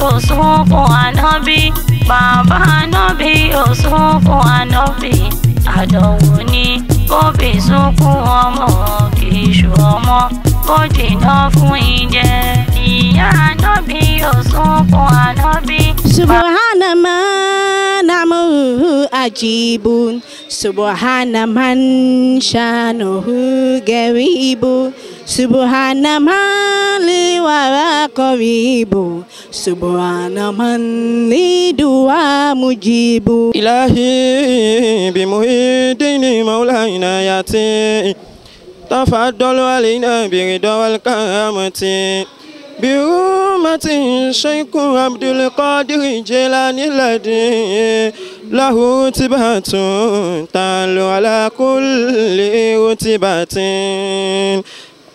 òsùnkún ànábì, bàbá ànábì òsùnkún ànábì. Àdánwò ni kó fi sunkún ọmọ kì í ṣu ọmọ kó jìnnà fún ìjẹ. Ìyá ànábì òsùnkún ànábì. Subhana man amuhu ajibun, subhana man shanuhu garibu, subhana man liwara qaribu, subhana man lidua mujibu. Ilahi bimuhidini maulana yati, tafaddalu alaina birida wal karamati. بأمة الشيخ عبد القادر الجيلاني الذي له رتبة تعلو على كل رتبة.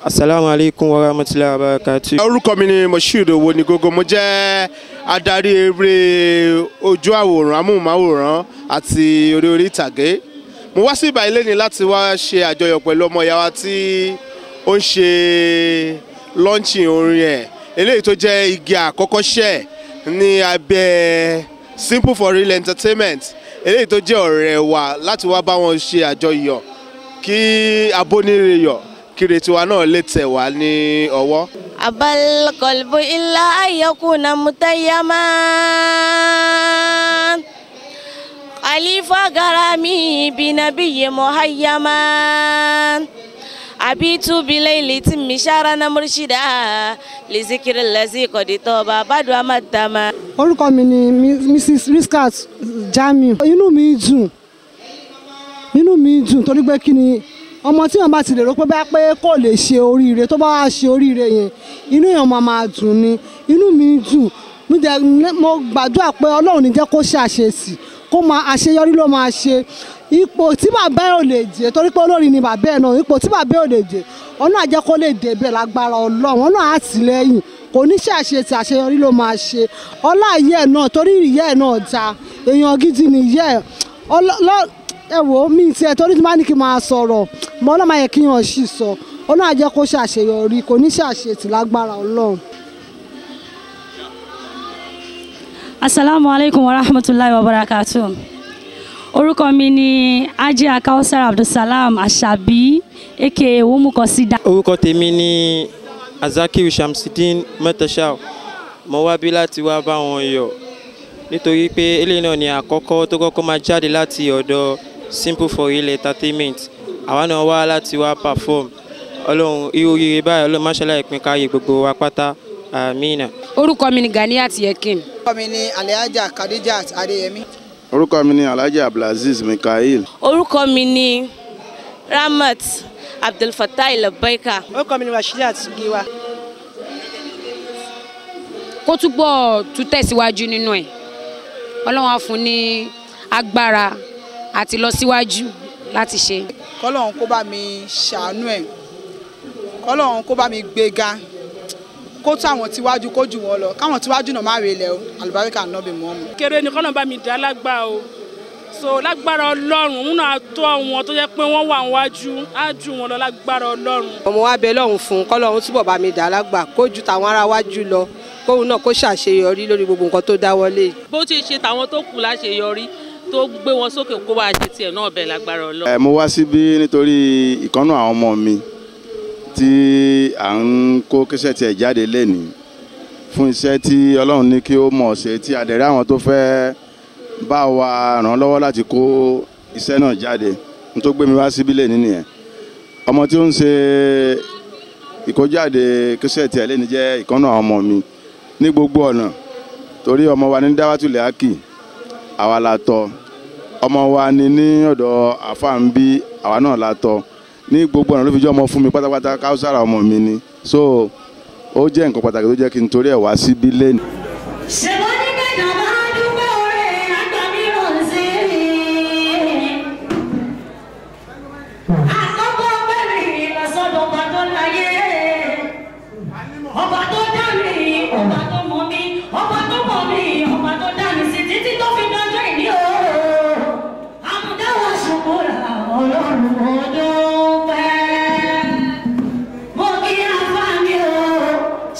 Assalamu alaikum wa rahmatullahi wa barakatuh. Orúkọ mi ni Moshood Owonigogo. Mo jẹ́ adarí eré ojú àwòrán amóhùnmáwòrán àti orí ìtàgé. Mo wá sí ìbàyí lẹ́ni láti wá ṣe àjọyọ̀ pẹ̀lú ọmọ ìyá wa tí ó ń ṣe launching orin ẹ̀ eléyìí tó jẹ́ igi àkọ́kọ́ ṣẹ̀ ní abẹ́ Simple for Real Entertainment eléyìí tó jẹ́ ọ̀rẹ́ wa láti wá bá wọn ṣe àjọyọ̀ kí abóníreyọ̀ kiri tiwa náà lè tẹ̀ wá ní ọwọ́. Abal qalbu illa ayakuna mutayyaman, Khalifa garami binabiyyi muhayyaman, abitu bilayli timmisharana murshida li zikri allazi qad taba badu amadama. Orúkọ mi ni Mrs. Riskat Jamiu. Inú mi dùn torí pé kí ni ọmọ tí wọ́n bá ti lè rò pé kò lè ṣe oríire tó bá wá ṣe oríire yẹn inú èèyàn máa dùn ni. Inú mi dùn mo gbàdúrà pé Ọlọ́run ní jẹ́ kó ṣe àṣesì kó máa àṣeyọrí ló máa ṣe. Ipò tí bàbá ẹ̀ ò lè dé torí pé olórin ni bàbá ẹ̀ náà, ipò tí bàbá ẹ̀ ò lè dé ọ̀nà àjẹ́ kó lè dé bẹ́ẹ̀ lágbára Ọlọ́run, ọ̀nà àtìlẹ́yìn kò ní ṣàṣetì àṣeyọrí ló máa ṣe. Ọlá ìyá ẹ̀ náà torí ìyá ẹ̀ náà da èèyàn gidi ni ìyá ẹ̀. Ẹ wò mí tiẹ̀ torí tí bá ní kí n máa sọ̀rọ̀ mọ́ ọlọ́mọ yẹ kí yàn sì sọ ọ̀nà àjẹ́ kó ṣàṣeyọrí kò ní ṣàṣetì lágbára Ọlọ́run. Assalamu alaikum wa rahmatullahi wa barakatuh. Orúkọ mi ni Ajia Kausar Abdulsalam Asabi aka Wumukosida. Orúkọ tèmi ni Azakiru Shamsidin Mẹ́tẹ̀ṣà. Mo wá bí láti wá bá wọn yọ̀ nítorí pé eléyìí náà ni àkọ́kọ́ tó kọ́kọ́ máa jáde láti ọ̀dọ̀ Simple for Real Entertainment. Àwa náà wá láti wá perform. Ọlọ́run irú oríire báyìí Ọlọ́run má ṣe láì pín káyé gbogbo wa pátá. Àmín. Orúkọ mi ni Ganiat Yekin. Orúkọ mi ni Alhaja Khadijat Adeyemi. Orúkọ mi ni Alhaji Abdulaziz Mikael. Orúkọ mi ni Ramat Abdulfatai Labaika. Orúkọ mi ni Rashidat Giwa. Kó túbọ̀ tún tẹ̀síwájú nínú ẹ̀. Ọlọ́run á fún ní agbára àti lọ síwájú láti ṣe. Kọ́lọ́run kó bá mi ṣàánú ẹ̀. Kọ́lọ́run kó bá mi gbéga. Kó tó àwọn tíwájú kó jù wọ́n lọ. Káwọn tíwájú náà má relẹ̀ o. Àlùbáríkà náà bí mọ́ mu. Kéré ni kọ́nà bá mi dá lágbá o. So lágbára Ọlọ́run òun náà tó àwọn tó jẹ́ pé wọ́n wà níwájú á jù wọ́n lọ lágbára Ọlọ́run. Ọmọ wa bẹ lọ́run fún kọ́lọ́run túbọ̀ bá mi dá lágbà kó ju tàwọn ará wájú lọ kóun náà kó ṣàṣeyọrí lórí gbogbo nǹkan tó dáwọ́lé. Bó ti ṣe tàwọn tó kù láṣeyọrí tó gbé wọn sókè kó wá ṣe tiẹ̀ náà bẹ̀ lágbára Ọlọ́run. Mo wá síbí nítorí ìkànnù àwọn ọmọ mi tí à ń kó kíṣẹ́ tiẹ̀ jáde lénìí fún iṣẹ́ tí Ọlọ́run ní kí ó mọ̀ ṣe tí àdẹ̀rẹ́ àwọn tó fẹ́ bá wa ràn lọ́wọ́ láti kó iṣẹ́ náà jáde n tó gbé mi wá síbí lénìí nìyẹn. Ọmọ tí ó ń ṣe ìkójáde kíṣẹ́ tiẹ̀ lénìí jẹ́ ìkànnù àwọn ọmọ mi ní gbogbo ọ̀nà torí ọmọ wa ní Dáwátùlẹ̀ Ákì àwa la tọ́, ọmọ wa ní ọ̀dọ̀ àfáàǹbí àwa náà la tọ́, ní gbogbo ọ̀nà ló fi jẹ́ ọmọ fún mi pátápátá. Kausar ọmọ mi ni, so ó jẹ́ nǹkan pàtàkì tó jẹ́ kí n torí ẹ̀ wá síbí lénìí.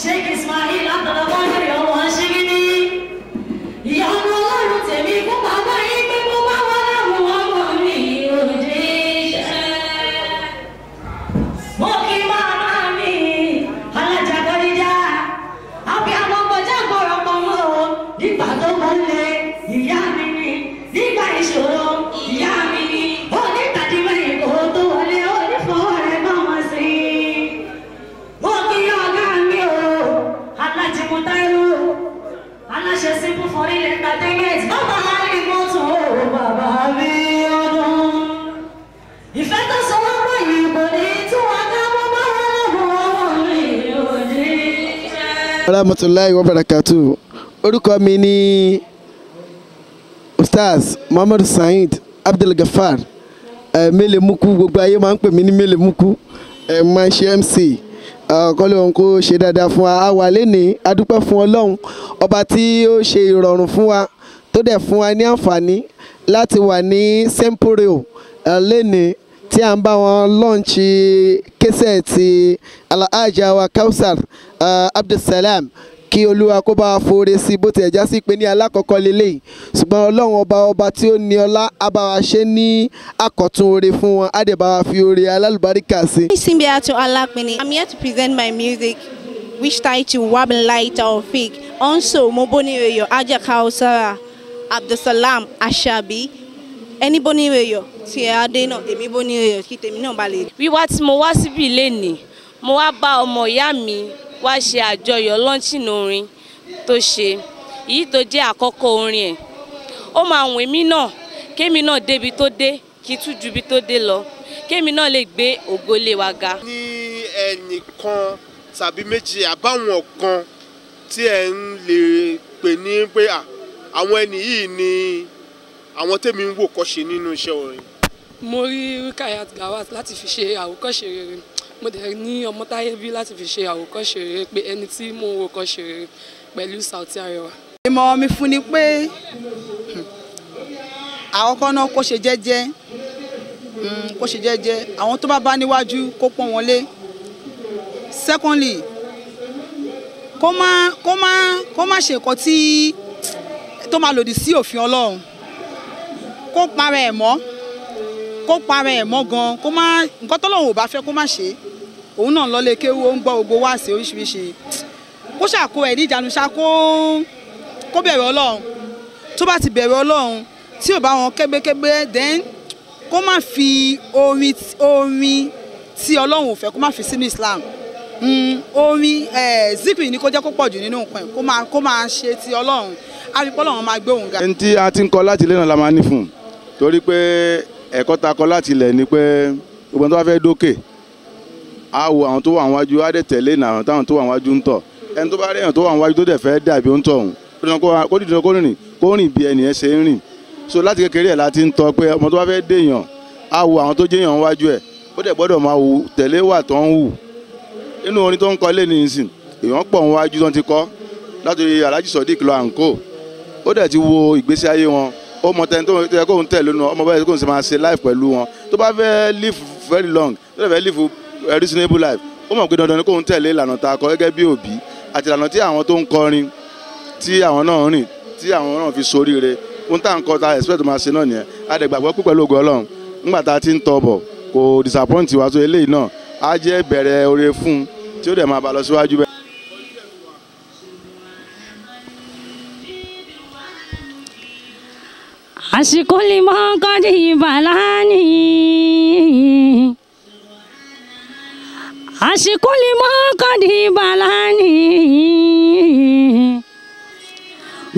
Sheikh Ismail Abdullah Wahiri, Rahmatulahi wa barakatuh. Orúkọ mi ni Ustaz Muhammad Saheed Abdul Gafar. Melemuku gbogbo ayé máa ń pè mí ní Melemuku. Máa ń ṣe MC. Kọ́lé ohun kó ṣe dáadáa fún wa. A wà lénìí, a dúpẹ́ fún Ọlọ́run. Ọba tí ó ṣe ìrọ̀rùn fún wa tó dẹ̀ fún wa ní àǹfààní láti wà ní Semporio lénìí tí à ń bá wọn lọ́ǹchì késẹ̀tì Alhaja wa Kausar Abdulsalam kí Olúwa kó bá wa fòrè sí bó ti ẹ̀já sí pé ní alákọ̀ọ́kọ́ lélẹ́yìí ṣùgbọ́n Ọlọ́run ọba tí ó ní ọlá á bá wa ṣe ní àkọ́tún oore fún wọn á dẹ̀ bá wa fi oore alálùbáríkà sí. Simbiya to Allah Pini. I'm here to present my music which title Wabin Light Taufik. Also Moboni Reyo Alhaja Kausar Abdulsalam Ashabi. Ẹni bó ní Reyo tí ẹ adé náà èmi bó ní Reyo kí tèmi náà bá lè. Wíwá tí mo wá síbí lénìí mo wá bá ọmọ ìyá mi wá ṣe àjọyọ̀ lọ́ńchìn orin tó ṣe èyí tó jẹ́ àkọ́kọ́ orin ẹ̀ ó máa wùn mí náà kémi náà débi tó dé kí tún ju bí tó dé lọ kémi náà lè gbé ògo lé wa ga. ní ẹnìkan tàbí méjì àbáwọn kan tí ẹ ń lè pè ní pé àwọn ẹni yìí ni àwọn tèmi ń wò kọ́ṣe nínú iṣẹ́ orin. Mo rí Rukayat Gawat láti fi ṣe àwòkọ́ṣe rere mo dẹ̀ ní Ọmọ́táyé bí láti fi ṣe àwòkọ́ṣe rere pé ẹni tí mo wò kọ́ṣe rere pẹ̀lú Sauty Arẹwà. Ìmọ̀ mi fún ni pé àkọ́kọ́ náà kó ṣe jẹ́jẹ́ àwọn tó bá níwájú kó pọ́n wọn lé. Secondly kó má ṣe nǹkan tí tó máa lòdì sí òfin Ọlọ́run kó para ẹ̀ mọ́ gan kó má nǹkan tọ́lọ́run ò bá fẹ́ kó má ṣe òun náà lọ́lé kéwú ó ń gbọ́ gbogbo wá sí oríṣiríṣi kó ṣàkó ẹ̀ ní ìjánu ṣá kó bẹ̀rẹ̀ Ọlọ́run tó bá ti bẹ̀rẹ̀ Ọlọ́run tí ò bá wọn kẹ́gbẹ́kẹ́gbẹ́ then kó má fi orin tí Ọlọ́run ò fẹ́ kó má fi sínú Islam orin zikiri ni kó jẹ́ kó pọ̀ jù nínú nǹkan kó máa ṣe ti Ọlọ́run àbípọ́ lọ́wọ́ máa gbé òun ga. ẹni tí a ti ń kọ láti ilé náà la máa ní fún un torí pé ẹ̀kọ́ ta kọ láti ilẹ̀ ni pé gbogbo tó bá fẹ́ dókè á wo àwọn tó wà níwájú á dẹ̀ tẹ̀lé ìnáwó táwọn tó wà níwájú ń tọ̀ ẹni tó bá rí èèyàn tó wà níwájú tó dẹ̀ fẹ́ dàbí ó ń tọ̀ ọ̀hún kó dìde kó rìn bí ẹnìyẹn ṣe ń rìn so láti kékeré ẹ̀ láti ń tọ́ pé ọmọ tó bá fẹ́ dé èèyàn á wo àwọn tó jẹ́ èèyàn níwájú ẹ̀ ó dẹ̀ gbọ́dọ̀ máa wù tẹ̀lé wà tó ń wù nínú orin tó ń kọ lé ní ìsìn èèyàn pọ̀ níwájú tó ti kọ́ látòrí Alhaji Sodiq lọ àǹkó ó dẹ̀ ti wo ìgbésí ayé wọn ó mọ tẹni tó yẹ kóun tẹ̀ lónìí ọmọ báyìí kóun sì máa ṣe life pẹ̀lú wọn tó bá fẹ́ live very long tó fẹ́ live a reasonable life ó mọ̀ pé dandan ni kóun tẹ̀lé ìlànà tá a kọ gẹ́gẹ́ bí òbí àti ìlànà tí àwọn tó ń kọrin tí àwọn náà rìn tí àwọn náà fi soríire ohun tá à ń kọ ta expect máa ṣe náà nìyẹn a dẹ̀ gbàgbọ́ pé pẹ̀lú ògo Ọlọ́run nígbà tá a ti ń tọ́ bọ̀ kò disappoint wa tó eléyìí náà á jẹ́ bẹ̀rẹ̀ oore fún un tí ó dẹ̀ máa bá lọ síwájú bẹ́ẹ̀. Àsìkòlì mọ́kàndí ìbàlání. Àsìkòlì mọ́kàndí ìbàlání.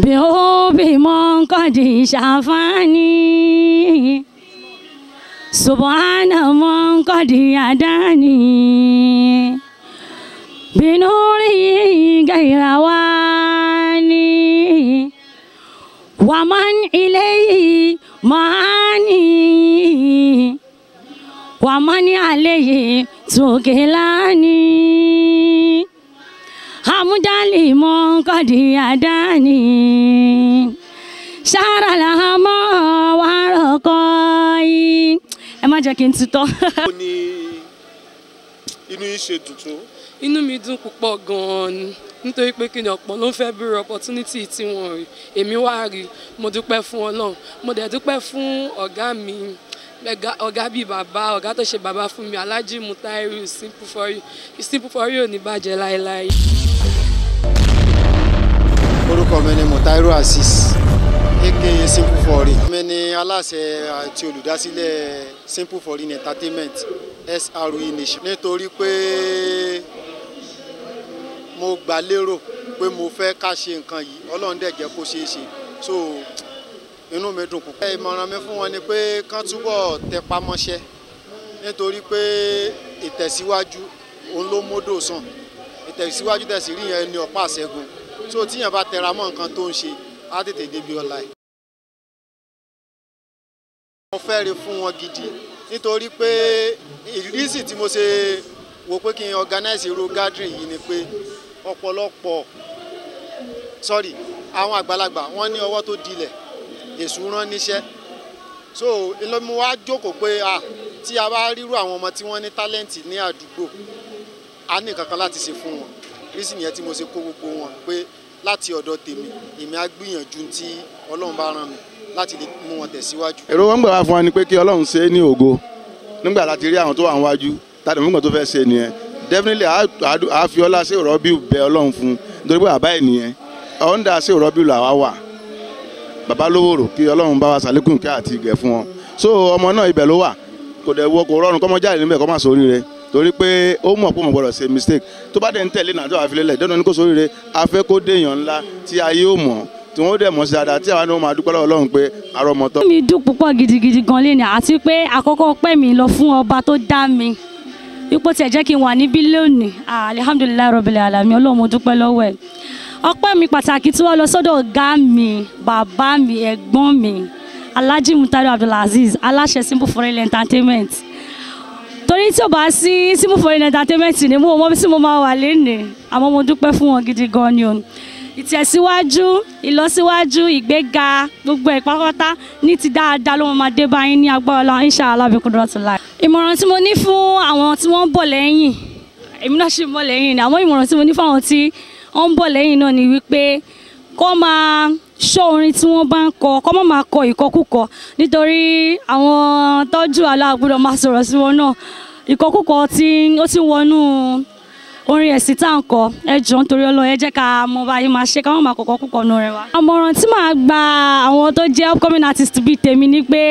Bí ó bí mọ́kàndí ṣàfání. Subhana mọ́kàndí àdáni. Binuri gairawani. Waman ilayhi maani waman alayhi tukilani hamdali monkadi adani sharalahama warakoi ẹ má jẹ́ kí n tutọ́. inú yìí ṣe tuntun. Inú mi dùn púpọ̀ gan-an ni nítorí pé kí ni ọ̀pọ̀ ló ń fẹ́ bẹ̀rẹ̀ opportunity tí wọ́n rí èmi wá rí mo dúpẹ́ fún Ọlọ́run mo dẹ̀ dúpẹ́ fún ọ̀gá mi ọ̀gá bíi bàbá ọ̀gá tó ṣe bàbá fún mi Alhaji Mutairu Simple for You ò ní bàjẹ́ láéláé. Orúkọ mi ni Mutairu Azeez aka Simple for You. Mi ni aláṣẹ àti olùdásílẹ̀ Simple for You Entertainment SRE Nation nítorí pé mo gbà lérò pé mo fẹ́ ká ṣe nǹkan yìí Ọlọ́run dẹ̀ jẹ́ kó ṣeé ṣe so inú mi dùn púpọ̀. Ìmọ̀ràn mi fún wọn ni pé kán túbọ̀ tẹpá mọ́ṣẹ́ nítorí pé ìtẹ̀síwájú òun ló módò sàn ìtẹ̀síwájú tẹ̀sí rí yẹn ní ọ̀pá àṣẹ́gun so tíyàn bá tẹra mọ́ nǹkan tó ń ṣe á tètè débi ọ̀la ẹ̀. mo fẹ́ rí fún wọn gidi nítorí pé ìrísí tí mo ṣe wò pé kí n organize irú gathering yìí ni pé ọ̀pọ̀lọpọ̀ àwọn àgbàlagbà wọ́n ní ọwọ́ tó dilẹ̀ èṣù rán níṣẹ́ so mo wá jókòó pé tí a bá rírú àwọn ọmọ tí wọ́n ní tálẹ́ǹtì ní àdúgbò a ní kankan láti ṣe fún wọn rísì nìyẹn tí mo ṣe kó gbogbo wọn pé láti ọ̀dọ̀ tèmi èmi á gbìyànjú tí Ọlọ́run bá rán mi láti lè mú wọn tẹ̀síwájú. èrò wọn gbà wá fún wa ni pé kí Ọlọ́run ṣe é ní ògo nígbà láti rí àwọn tó wà níwájú tàbí nígbà tó fẹ́ ṣe nìyẹn definitely a fi ọlá sí ìrọ́bí bẹ Ọlọ́run fún nítorí pé bàbá ẹ̀ nìyẹn ọ̀húndà sí ìrọ́bí làwa wà bàbá lówóró kí Ọlọ́run bá wa ṣàlékún kí àti ìgẹ̀ fún wọn so ọmọ náà ibẹ̀ ló wà kò dẹ̀ wọ kò rọrùn kọ́mọ jáde níbẹ̀ kọ́ máa sórí rẹ̀ torí pé ó mọ̀ pé mo gbọ́dọ̀ ṣe mistake tó bá dẹ̀ ń tẹ̀lé náà tó wà fílẹ̀ dandan ní kò sórí rẹ̀ afẹ́ kó déèyàn ńlá tí ayé ó mọ̀ tí wọ́n dẹ̀ mọ̀ sí dáadáa tí àwa ni wọ́n máa dúpẹ́ lọ́wọ́ Ọlọ́run pé arọ́mọtọ́. mi dùn púpọ̀ gidigidi gan lẹ́nu àti pé àkọ́kọ́ pẹ́ mi lọ fún ọba tó dá mi ipò tí ẹ̀ jẹ́ kí n wà níbí lónìí alihamudulilayi rabbil alamin Ọlọ́run mo dúpẹ́ lọ́wọ́ ẹ̀ ọpẹ́ mi pàtàkì tí wọ́n lọ sọ́dọ̀ ọ̀gá mi bàbá mi ẹ̀gbọ́n mi Alhaji Mutairu Abdulazeez aláṣẹ Simple Foreign Entertainment torí tí o bá sí Simple Foreign Entertainment ni mo mọ bí tí mo máa wà lénìí àmọ́ mo dúpẹ́ fún wọn gidi gan ni o ìtẹ̀síwájú ìlọsíwájú ìgbéga gbogbo ẹ̀ pátápátá ní ti dáadáa ló máa dé báyìí ní agbára Ọlọ́run inshallah bí kudratullah. ìmọ̀ràn tí mo ní fún àwọn tí wọ́n ń bọ̀ lẹ́yìn èmi náà ṣì ń bọ̀ lẹ́yìn ni àmọ́ ìmọ̀ràn tí mo ní fún àwọn tí wọ́n ń bọ̀ lẹ́yìn náà ni wípé kó máa ṣọ́ orin tí wọ́n bá ń kọ kó má máa kọ ìkọkúkọ nítorí àwọn tọ́jú aláàgbọ́dọ̀ máa sọ̀rọ̀ sí wọn náà ìkọkúkọ tí ó ti wọnú orin ẹ̀sìn tá à ń kọ ẹ jọ̀ọ́ nítorí Ọlọ́run ẹ jẹ́ ká mọ báyìí máa ṣe ká má máa kọ̀kọ́ kúkọ nù rẹ̀ wá. àmọ̀ràn tí màá gba àwọn tó jẹ́ upcoming artist bíi tèmi ni pé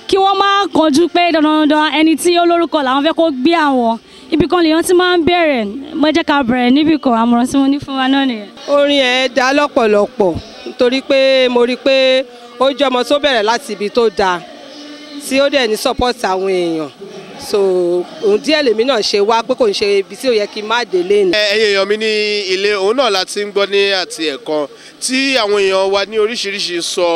kí wọ́n má kánjú pé dandan ẹni tí ó lórúkọ làwọn fẹ́ kó gbé àwọn ibì kan lèèyàn ti máa ń bẹ̀rẹ̀ mo jẹ́ ká bẹ̀rẹ̀ níbì kan àmọ̀ràn tí mo ní fún wa náà nìyẹn. orin ẹ̀ dá lọ́pọ̀lọpọ̀ nítorí pé mo rí i pé ó jẹ́ ọmọ tó bẹ̀rẹ̀ láti ibi tó dáa tí ó dẹ̀ ní support àwọn èèyàn so òun díẹ̀ lèmi náà ṣe wá pé kò ń ṣe ibi tí ò yẹ kí n má délé ni. ẹ̀yin èèyàn mi ní ilé òun náà láti ń gbọ́ ní àti ẹ̀kan tí àwọn èèyàn wa ní oríṣiríṣi sọ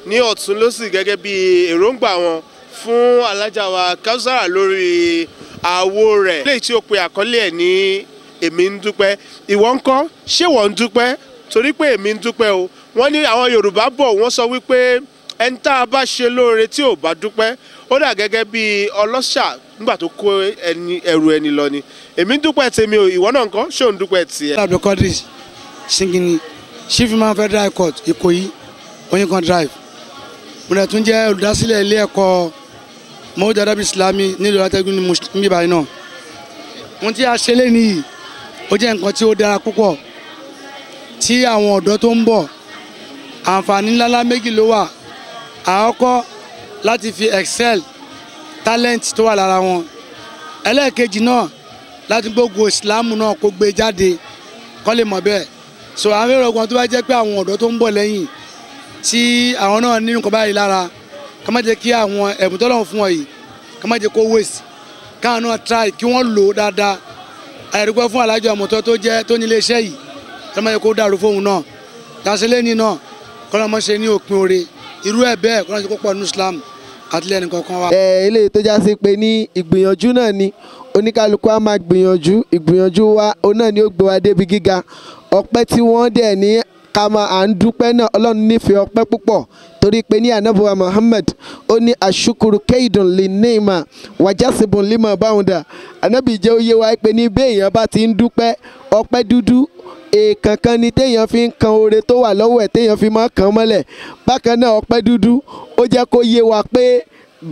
ní ọ̀tún lósì gẹ́gẹ́ bí èròǹgbà wọn fún alájà wa Kausara lórí àwo rẹ̀ léyìí tí ó pe àkọlé ẹ̀ ní èmi ń dúpẹ́ ìwọ ń kọ́ ṣé wọ́n ń dúpẹ́ torí pé èmi ń dúpẹ́ o wọ́n ní àwọn Yorùbá bọ̀ wọ́n sọ wípé ẹni tá a bá ṣe lóore tí ò bá dúpẹ́ ó dà gẹ́gẹ́ bí ọlọ́ṣà nígbà tó kó ẹrù ẹni lọ ni èmi ń dúpẹ́ tèmi o ìwọ náà ń kọ́ ṣé ò ń dúpẹ́ tiẹ̀. Abdulkadir Singini Chief Imam Federal Court Ìkòyí Oyin Drive mo dẹ̀ tún jẹ́ olùdásílẹ̀ ilé ẹ̀kọ́ Mawudu Adabi Islami nílùú Atẹ́gùn ní Mùsùlùmí báyìí náà ohun tí a ṣe lé nìyí ó jẹ́ nǹkan tí ó dára púpọ̀ tí àwọn ọ̀dọ́ tó ń bọ̀ àǹfààní ńláńlá méjì ló wà àkọ́kọ́ láti fi excel talent tó wà lára wọn ẹlẹ́ẹ̀kejì náà láti gbógun ìsìlámù náà kó gbé jáde kọ́ lè mọ̀ bẹ́ẹ̀ so àwọn èrò ọgbọ́n tó bá jẹ́ pé àwọn ọ̀dọ́ tó ń bọ̀ lẹ́yìn tí àwọn náà nínú nǹkan báyìí lára ká má jẹ́ kí àwọn ẹ̀bùn tó lọ́wọ́ fún wọn yìí ká má jẹ́ kó waste káwọn náà try kí wọ́n lò ó dáadáa àyẹ̀dúgbọ́ fún alájọ àmọ̀tọ́ tó jẹ́ tó nílé iṣẹ́ yìí ká má jẹ́ kó dàrú fóun náà dáṣẹ́lẹ́ ní náà kọ́nà mọ́ ṣe ní òpin oore irú ẹ̀ bẹ́ẹ̀ kọ́nà ṣe kó pọ̀ ní Islam àtìlẹ́ nìkankan wa. eléyìí tó já sí pé ní ìgbìyànjú náà ni oníkálukú á máa ìgbìyànjú wa òun náà ni ó gbé wa débi gíga ọpẹ́ tí wọ́n dẹ̀ ní ká máa à ń dúpẹ́ náà Ọlọ́run nífẹ̀ẹ́ ọpẹ́ púpọ̀ torí pé ní anabuwa Muhammad ó ní ashukuru keidun li neema wajasibun lima báwùndà anabi jẹ́ oyé wa pé ní béèyàn bá ti ń dúpẹ́ ọpẹ́ dúdú èèkànkan ni téèyàn fi ń kan oore tó wà lọ́wọ́ ẹ̀ téèyàn fi máa kàn mọ́lẹ̀ bákan náà ọpẹ́ dúdú ó jẹ́ kó yé wa pé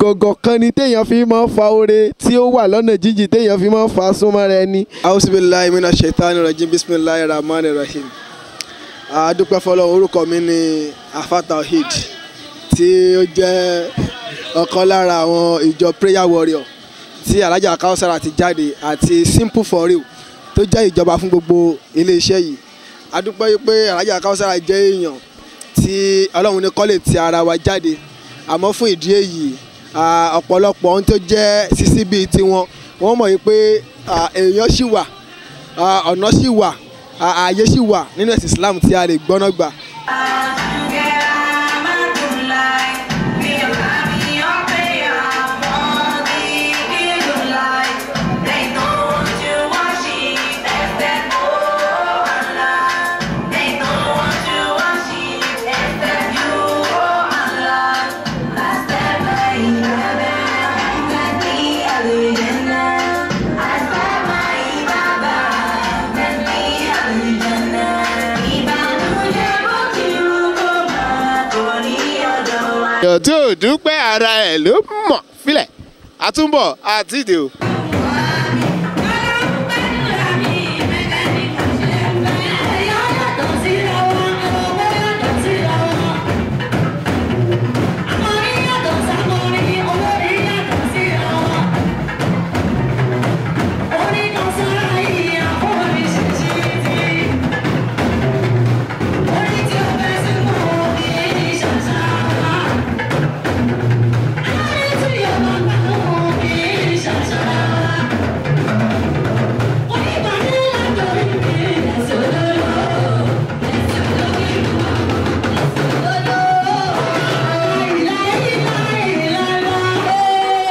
gọ̀gọ̀ kan ni téèyàn fi máa fa oore tí ó wà lọ́nà jíjìn téèyàn fi máa fa súnmọ́ rẹ ni. auzubillahi minash shaitani rajim bismillahir rahmanir rahim. àdúpẹ́ fọlọ́run orúkọ mi ni Alfa Tawhid tí ó jẹ́ ọ̀kan lára àwọn ìjọ prayer warrior tí alájà Kausara ti jáde àti Simple for Real tó jẹ́ ìjọba fún gbogbo iléeṣẹ́ yìí àdúpẹ́ yìí pé alájà Kausara jẹ́ èèyàn tí Ọlọ́run ní kọ́lé ti ara wa jáde àmọ́ fún ìdí èyí ọ̀pọ̀lọpọ̀ ohun tó jẹ́ sísí bíi tiwọn wọ́n mọ̀ yìí pé èèyàn ṣì wà ọ̀nà sì wà ààyè sì wà nínú ẹ̀sìn Islam tí a lè gbọ́ná gbà. èèyàn tí ò dúpẹ́ ara ẹ̀ ló mọ̀ fílẹ̀ àtúbọ̀ àti ìdè o.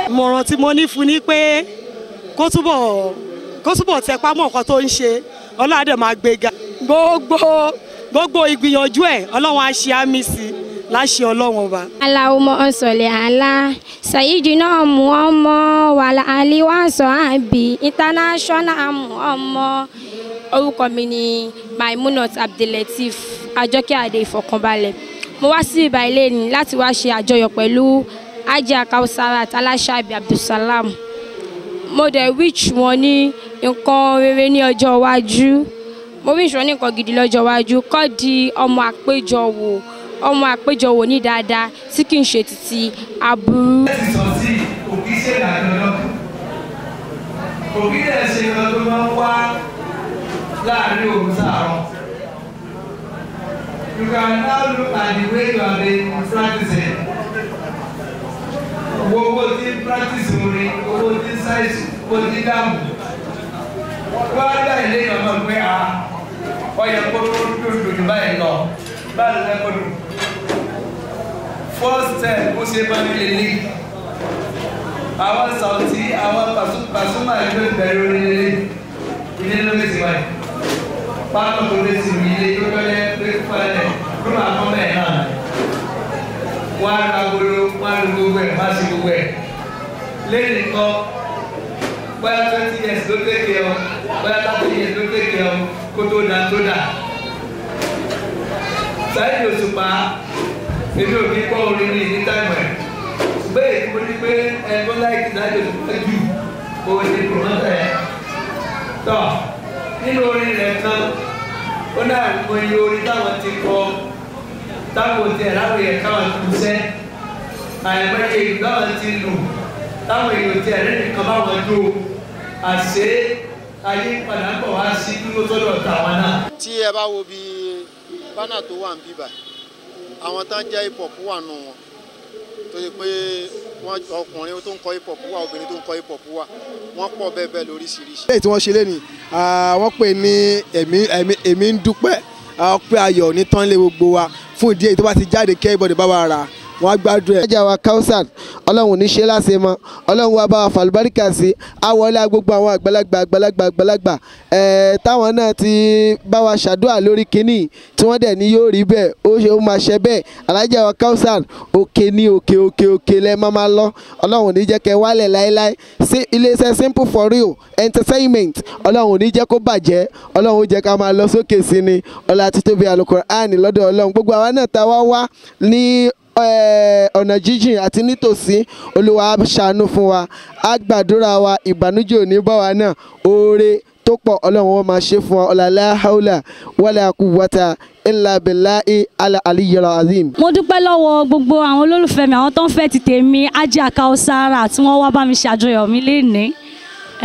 ìmọ̀ràn tí mo ní fún ni pé kó túbọ̀ tẹpá mọ́ nǹkan tó ń ṣe Ọlọ́run á dẹ̀ máa gbéga gbogbo ìgbìyànjú ẹ̀ Ọlọ́run á ṣe àmì sí láṣẹ Ọlọ́run ọba. Allahumma salli ala Sayyidina Muhammad wàlá Ali wa sahbi international Muhammad. Orúkọ mi ni Maimunat Abdulateef Àjọkẹ́ Adé Ìfọ̀kànbalẹ̀. Mo wá sí ibà ilé ni láti wá ṣe àjọyọ̀ pẹ̀lú Ajia Kausarat Alashabi Abdulsalam. Mo dẹ̀ wish wọn ní nǹkan rere ní ọjọ́ iwájú. Mo wish wọn ní nǹkan gidi lọ́jọ́ iwájú. Kó di ọmọ àpéjọ wò ní dáadáa tí kì í ṣe títí aburú. Láti sọ sí òkè ṣe ìdájọ́ òkè dẹ̀ ṣe ìran tó máa ń wá láàrin òun sáàrọ̀. You can now look at the way you have been practicing. Owó tí practice orin, owó tí sáìsì, owó tí dáàmù. Wọ́n á dá ilé ìyọ̀mọ̀ pé ọyẹ kó tó dùn báyìí lọ. Báyìí lẹ́kọ̀ọ́ dùn. First step ó ṣe máa ń lélẹ̀. Àwọn Saoty, àwọn Pasuma ẹgbẹ́ ìbẹ̀rẹ̀ orin lélẹ̀. Ilé ló lè ti wáyé. Pápá tó lè ti rí ilé tó fẹ́lẹ́ pé fẹ́lẹ́ ló máa kọ́ bẹ́ẹ̀ náà. Wọ́n á ra gbolo, wọ́n á lu gbogbo ẹ̀, má ṣe gbogbo ẹ̀. Lẹ́yìn kan, bóyá 20 years ló tẹ̀kẹ̀ ọ, bóyá 30 years ló tẹ̀kẹ̀ ọ, kó tó dà tó dà. Saheed Òṣùpá èmi ò ní kọ́ orin ní táìmù ẹ̀. Bẹ́ẹ̀ ni mo ní pé ẹgbẹ́ láìkí Saheed Òṣùpá jù òun ni promoter ẹ̀. Tọ́ nínú orin rẹ̀ kan ó náà mọ iye orin táwọn ti kọ táwọn ti ẹ̀ láwọn yẹn káwọn tó sẹ́ àyẹ̀mọ́ iye táwọn ti lù táwọn èèyàn ti ẹ̀rẹ́ nìkan báwọn jó àṣé ayé padà bọ̀ wá sí dúró sọ́dọ̀ tàwọn náà. Tí ẹ bá wo bí bánà tó wà ń bíbà àwọn tán jẹ́ hip hop wà nù wọn tó yẹ pé wọ́n ọkùnrin tó ń kọ hip hop wà obìnrin tó ń kọ hip hop wà wọ́n pọ̀ bẹ́ẹ̀ bẹ́ẹ̀ lóríṣiríṣi. lẹ́yìn tí wọ́n ṣe lẹ́nu wọ́n pè ní èmi ń dúpẹ́ pé ayọ̀ ní tán lé gbogbo wa fún ìdí èyí tó bá ti jáde kẹ́ ìbọ̀dẹ̀ bá wa rà wọ́n á gbádùn ẹ̀. Ajia wa Kausar Ọlọ́run ní ṣe láṣẹ mọ́ Ọlọ́run wa bá wa fàlùbáríkà sí àwọlé gbogbo àwọn àgbàlagbà táwọn náà ti bá wa ṣàdúrà lórí kínní tí wọ́n dẹ̀ ní yóò rí bẹ́ẹ̀ ó máa ṣe bẹ́ẹ̀ Ajia wa Kausar òkè ní òkè lẹ́ máa lọ Ọlọ́run ní jẹ́ kẹ́ wálẹ̀ láéláé sí iléeṣẹ́ Simple for Real Entertainment Ọlọ́run ní jẹ́ kó bàjẹ́ Ọlọ́run jẹ́ ká máa lọ sókè sí ni ọlá títóbi Al-Qur'an lọ́dọ̀ Ọlọ́run gbogbo àwa náà ta wá ní ọ̀nà jíjìn àti nítòsí Olúwa ṣàánú fún wa á gbàdúrà wa ìbànújẹ́ òní bá wa náà oore tó pọ̀ Ọlọ́run wọn máa ṣe fún wa ọ̀làlá haúlà wala quwwata illa billahi al-aliyyil azim. Mo dúpẹ́ lọ́wọ́ gbogbo àwọn olólùfẹ́ mi àwọn tó ń fẹ́ ti tèmi Ajia Kausarat tí wọ́n wá bá mi ṣàjọyọ̀ mi lénìí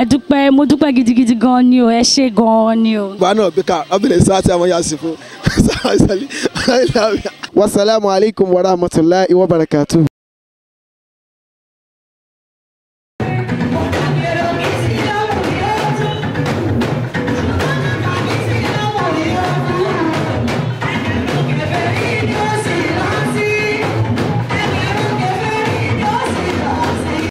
ẹ dúpẹ́ mo dúpẹ́ gidigidi gan ni o ẹ ṣé gan ni o. bá náà bí ká ọbẹ̀lẹ̀ sáà tí a mọ̀ yá sí fún. Wasalaamu alaikum wa rahmatulahi wa barakatuh.